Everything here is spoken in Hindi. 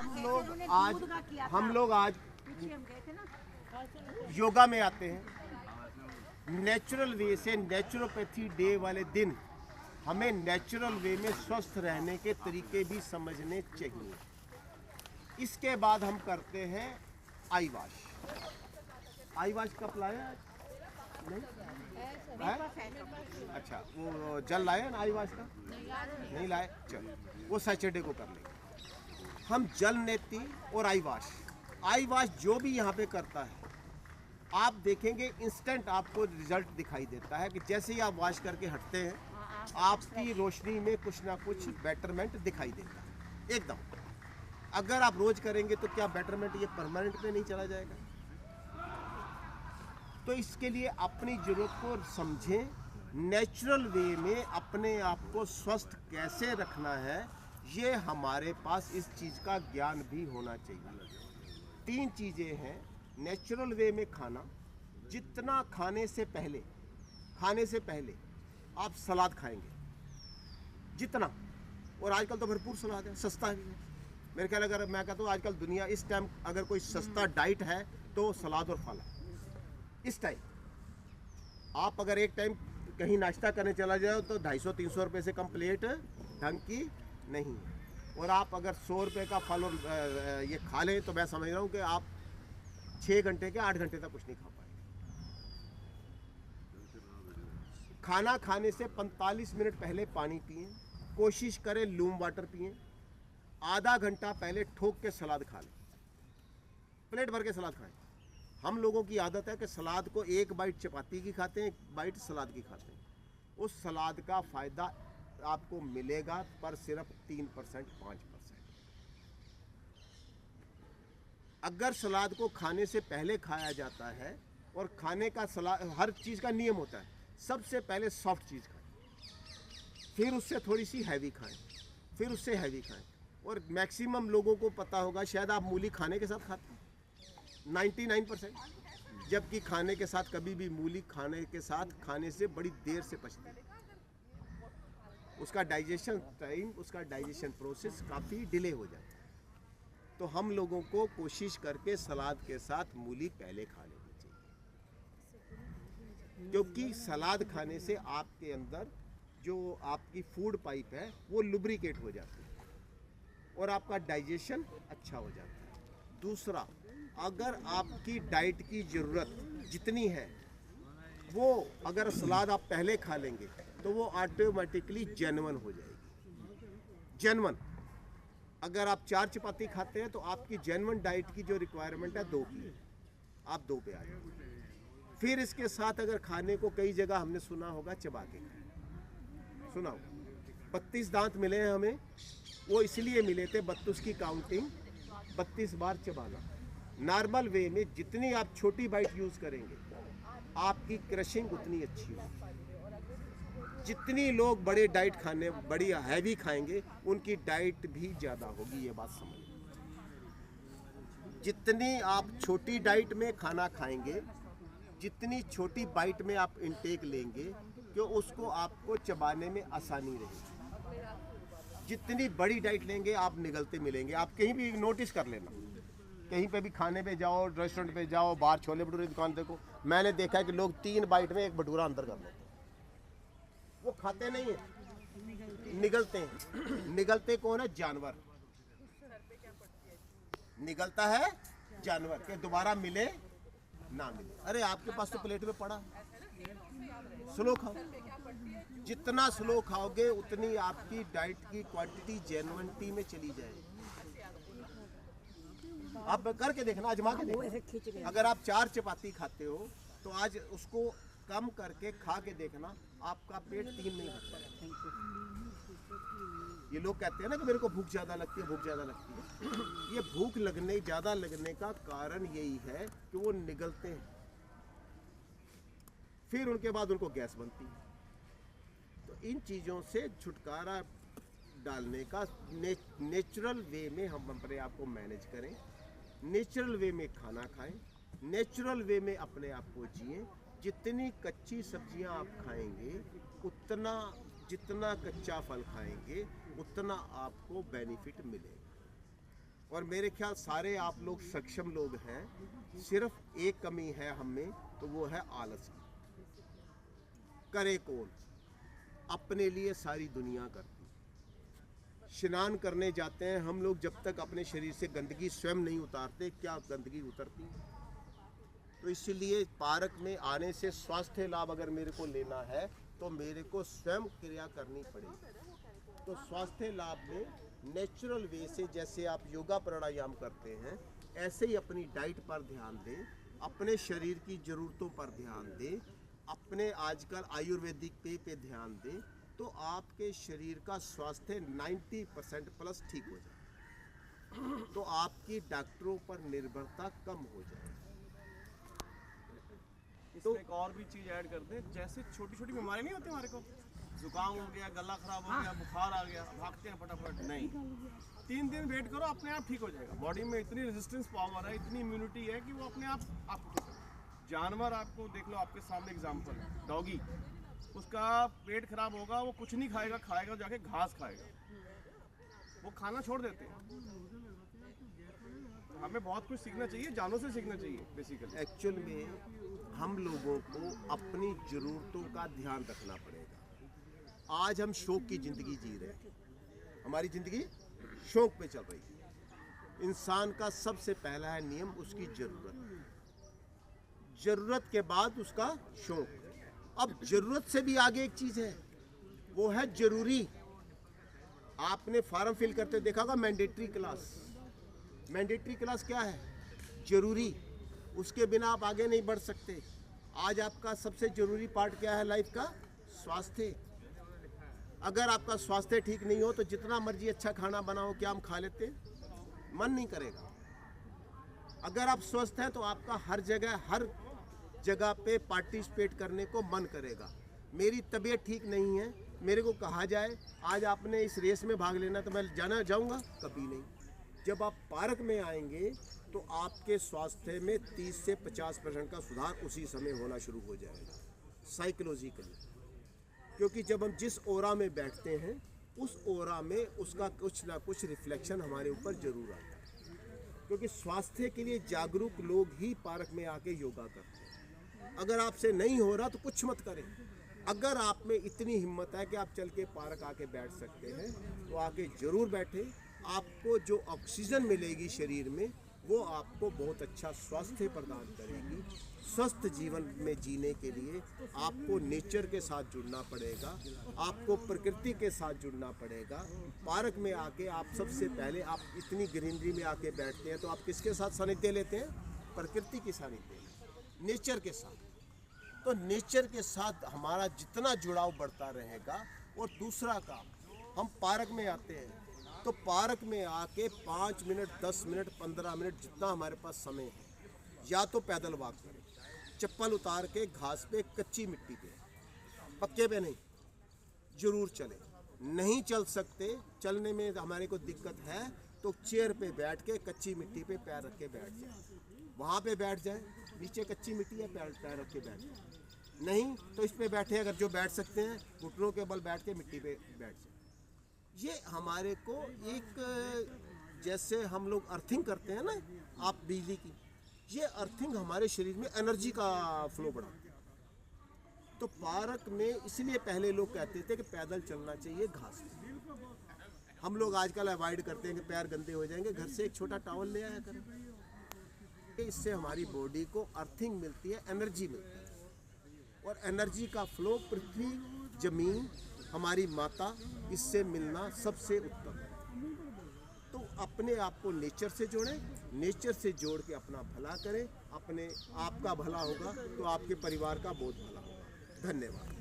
हम लोग आज योगा में आते हैं। नेचुरल वे से नेचुरोपैथी डे वाले दिन हमें नेचुरल वे में स्वस्थ रहने के तरीके भी समझने चाहिए। इसके बाद हम करते हैं आई वॉश। आई वॉश कब लाया? नहीं अच्छा, वो जल लाए ना आई वॉश का? नहीं लाए, चलो वो सैटरडे को कर लेंगे हम। जल नेती और आई वॉश जो भी यहाँ पे करता है, आप देखेंगे इंस्टेंट आपको रिजल्ट दिखाई देता है कि जैसे ही आप वॉश करके हटते हैं आपकी रोशनी में कुछ ना कुछ बेटरमेंट दिखाई देता है एकदम। अगर आप रोज करेंगे तो क्या बेटरमेंट ये परमानेंट पे नहीं चला जाएगा? तो इसके लिए अपनी जरूरत को समझें, नेचुरल वे में अपने आप को स्वस्थ कैसे रखना है, ये हमारे पास इस चीज़ का ज्ञान भी होना चाहिए। 3 चीज़ें हैं नेचुरल वे में खाना। जितना खाने से पहले आप सलाद खाएंगे जितना, और आजकल तो भरपूर सलाद है, सस्ता है मेरे ख्याल। अगर मैं कहता हूँ आजकल दुनिया इस टाइम अगर कोई सस्ता डाइट है तो सलाद और फल है। इस टाइम आप अगर एक टाइम कहीं नाश्ता करने चला जाओ तो 250-300 रुपये से कम प्लेट ढंग की नहीं है। और आप अगर 100 रुपये का फल और ये खा लें तो मैं समझ रहा हूँ कि आप 6 घंटे के 8 घंटे तक कुछ नहीं खा पाएंगे। खाना खाने से 45 मिनट पहले पानी पिएं, कोशिश करें लूम वाटर पिएं। आधा घंटा पहले ठोक के सलाद खा लें, प्लेट भर के सलाद खाएं। हम लोगों की आदत है कि सलाद को 1 बाइट चपाती की खाते हैं, 1 बाइट सलाद की खाते हैं। उस सलाद का फ़ायदा आपको मिलेगा पर सिर्फ 3% 5%। अगर सलाद को खाने से पहले खाया जाता है, और खाने का सलाद हर चीज़ का नियम होता है, सबसे पहले सॉफ्ट चीज़ खाएं, फिर उससे थोड़ी सी हैवी खाएं, फिर उससे हैवी खाएं। और मैक्सिमम लोगों को पता होगा, शायद आप मूली खाने के साथ खाते हैं 99%, जबकि खाने के साथ कभी भी मूली खाने से बड़ी देर से पचती है। उसका डाइजेशन टाइम, उसका डाइजेशन प्रोसेस काफ़ी डिले हो जाता है। तो हम लोगों को कोशिश करके सलाद के साथ मूली पहले खा लेनी चाहिए, क्योंकि सलाद खाने से आपके अंदर जो आपकी फूड पाइप है वो लुब्रिकेट हो जाती है और आपका डाइजेशन अच्छा हो जाता है। दूसरा, अगर आपकी डाइट की ज़रूरत जितनी है वो अगर सलाद आप पहले खा लेंगे तो वो ऑटोमेटिकली जेन्युइन हो जाएगी। जेन्युइन, अगर आप 4 चपाती खाते हैं तो आपकी जेन्युइन डाइट की जो रिक्वायरमेंट है 2 की, आप 2 पे आ जाएंगे। फिर इसके साथ अगर खाने को कई जगह हमने सुना होगा चबा के खाएं, सुना होगा। 32 दांत मिले हैं हमें, वो इसलिए मिले थे 32 की काउंटिंग, 32 बार चबाना। नॉर्मल वे में जितनी आप छोटी बाइट यूज़ करेंगे आपकी क्रशिंग उतनी अच्छी होगी। जितनी लोग बड़े डाइट खाने, बड़ी हैवी खाएंगे, उनकी डाइट भी ज़्यादा होगी, ये बात समझ। जितनी आप छोटी डाइट में खाना खाएंगे, जितनी छोटी बाइट में आप इंटेक लेंगे कि उसको आपको चबाने में आसानी रहेगी। जितनी बड़ी डाइट लेंगे आप निगलते मिलेंगे। आप कहीं भी नोटिस कर लेना, कहीं पे भी खाने पे जाओ, रेस्टोरेंट पे जाओ, बाहर छोले भटूरे दुकान देखो, मैंने देखा है कि लोग 3 बाइट में 1 भटूरा अंदर कर लेते हैं। वो खाते नहीं है, निगलते हैं। निगलते कौन है? जानवर। निगलता है जानवर के दोबारा मिले ना मिले। अरे आपके पास तो प्लेट में पड़ा, स्लो खाओ। जितना स्लो खाओगे उतनी आपकी डाइट की क्वांटिटी जेन्युइनिटी में चली जाएगी। आप करके देखना, आजमा के देखना। अगर आप 4 चपाती खाते हो तो आज उसको कम करके खा के देखना, आपका पेट 3 नहीं भरता है। ये लोग कहते हैं ना कि मेरे को भूख ज़्यादा लगती है, भूख ज़्यादा लगती है। ये भूख ज़्यादा लगने का कारण यही है कि वो निगलते हैं, फिर उनके बाद उनको गैस बनती है। तो इन चीज़ों से छुटकारा डालने का नेचुरल वे में हम अपने आप को मैनेज करें, नेचुरल वे में खाना खाएं, नेचुरल वे में अपने आप को जिएं। जितनी कच्ची सब्जियां आप खाएंगे उतना, जितना कच्चा फल खाएंगे उतना आपको बेनिफिट मिलेगा। और मेरे ख्याल सारे आप लोग सक्षम लोग हैं, सिर्फ एक कमी है हम में, तो वो है आलस की। करे कौन? अपने लिए सारी दुनिया करती। स्नान करने जाते हैं हम लोग, जब तक अपने शरीर से गंदगी स्वयं नहीं उतारते, क्या गंदगी उतरती? तो इसलिए पार्क में आने से स्वास्थ्य लाभ अगर मेरे को लेना है तो मेरे को स्वयं क्रिया करनी पड़ेगी। तो स्वास्थ्य लाभ में नेचुरल वे से, जैसे आप योगा प्राणायाम करते हैं, ऐसे ही अपनी डाइट पर ध्यान दें, अपने शरीर की ज़रूरतों पर ध्यान दें, अपने आजकल आयुर्वेदिक पे ध्यान दें, तो आपके शरीर का स्वास्थ्य 90% प्लस ठीक हो जाए, तो आपकी डॉक्टरों पर निर्भरता कम हो जाए। तो एक और भी चीज़ ऐड कर दें, जैसे छोटी छोटी बीमारी नहीं होती हमारे को, जुकाम हो गया, गला खराब हो गया, बुखार आ गया, भागते हैं फटाफट, नहीं, 3 दिन वेट करो, अपने आप ठीक हो जाएगा। बॉडी में इतनी रेजिस्टेंस पावर है, इतनी इम्यूनिटी है कि वो अपने आप आपको ठीक करेगा। जानवर आपको देख लो, आपके सामने एग्जाम्पल है, डॉगी, उसका पेट खराब होगा, वो कुछ नहीं खाएगा, खाएगा जाके घास खाएगा, वो खाना छोड़ देते हैं। तो हमें बहुत कुछ सीखना चाहिए, जानवरों से सीखना चाहिए बेसिकली। एक्चुअल में हम लोगों को अपनी ज़रूरतों का ध्यान रखना पड़ेगा। आज हम शौक की ज़िंदगी जी रहे हैं, हमारी ज़िंदगी शौक पे चल रही है। इंसान का सबसे पहला है नियम उसकी ज़रूरत, ज़रूरत के बाद उसका शौक। अब ज़रूरत से भी आगे एक चीज़ है, वो है ज़रूरी। आपने फॉर्म फिल करते देखा होगा, मैंडेटरी क्लास। मैंडेटरी क्लास क्या है? ज़रूरी, उसके बिना आप आगे नहीं बढ़ सकते। आज आपका सबसे ज़रूरी पार्ट क्या है लाइफ का? स्वास्थ्य। अगर आपका स्वास्थ्य ठीक नहीं हो तो जितना मर्जी अच्छा खाना बनाओ, क्या हम खा लेते? मन नहीं करेगा। अगर आप स्वस्थ हैं तो आपका हर जगह पे पार्टिसिपेट करने को मन करेगा। मेरी तबीयत ठीक नहीं है, मेरे को कहा जाए आज आपने इस रेस में भाग लेना, तो मैं जाऊंगा? कभी नहीं। जब आप पार्क में आएंगे तो आपके स्वास्थ्य में 30 से 50% का सुधार उसी समय होना शुरू हो जाएगा, साइकोलॉजिकली। क्योंकि जब हम जिस ओरा में बैठते हैं, उस ओरा में उसका कुछ ना कुछ रिफ्लेक्शन हमारे ऊपर जरूर आता है। क्योंकि स्वास्थ्य के लिए जागरूक लोग ही पार्क में आके योगा करते हैं। अगर आपसे नहीं हो रहा तो कुछ मत करें। अगर आप में इतनी हिम्मत है कि आप चल के पार्क आके बैठ सकते हैं, तो आके ज़रूर बैठे। आपको जो ऑक्सीजन मिलेगी शरीर में, वो आपको बहुत अच्छा स्वास्थ्य प्रदान करेगी। स्वस्थ जीवन में जीने के लिए आपको नेचर के साथ जुड़ना पड़ेगा, आपको प्रकृति के साथ जुड़ना पड़ेगा। पार्क में आके आप सबसे पहले, आप इतनी ग्रीनरी में आके बैठते हैं तो आप किसके साथ सानिध्य लेते हैं? प्रकृति की सानिध्य, नेचर के साथ। तो नेचर के साथ हमारा जितना जुड़ाव बढ़ता रहेगा। और दूसरा काम, हम पार्क में आते हैं तो पार्क में आके 5 मिनट, 10 मिनट, 15 मिनट, जितना हमारे पास समय है, या तो पैदल वॉक करें, चप्पल उतार के घास पे, कच्ची मिट्टी पे, पक्के पे नहीं, जरूर चलें। नहीं चल सकते, चलने में हमारे को दिक्कत है, तो चेयर पे बैठ के कच्ची मिट्टी पे पैर रख के बैठ जाए, वहाँ पे बैठ जाए, नीचे कच्ची मिट्टी है, पैर रख के बैठ जाए। नहीं तो इस पे बैठे, अगर जो बैठ सकते हैं घुटनों के बल बैठ के मिट्टी पे बैठ जाए। ये हमारे को एक, जैसे हम लोग अर्थिंग करते हैं ना, आप बिजली की, ये अर्थिंग हमारे शरीर में एनर्जी का फ्लो बढ़ाती है। तो पार्क में इसलिए पहले लोग कहते थे कि पैदल चलना चाहिए घास पे। हम लोग आजकल अवॉइड करते हैं कि पैर गंदे हो जाएंगे, घर से एक छोटा टॉवल ले आया करें। इससे हमारी बॉडी को अर्थिंग मिलती है, एनर्जी मिलती है। और एनर्जी का फ्लो पृथ्वी, जमीन, हमारी माता, इससे मिलना सबसे उत्तम है। तो अपने आप को नेचर से जोड़ें, नेचर से जोड़ के अपना भला करें। अपने आपका भला होगा तो आपके परिवार का बहुत भला होगा। धन्यवाद।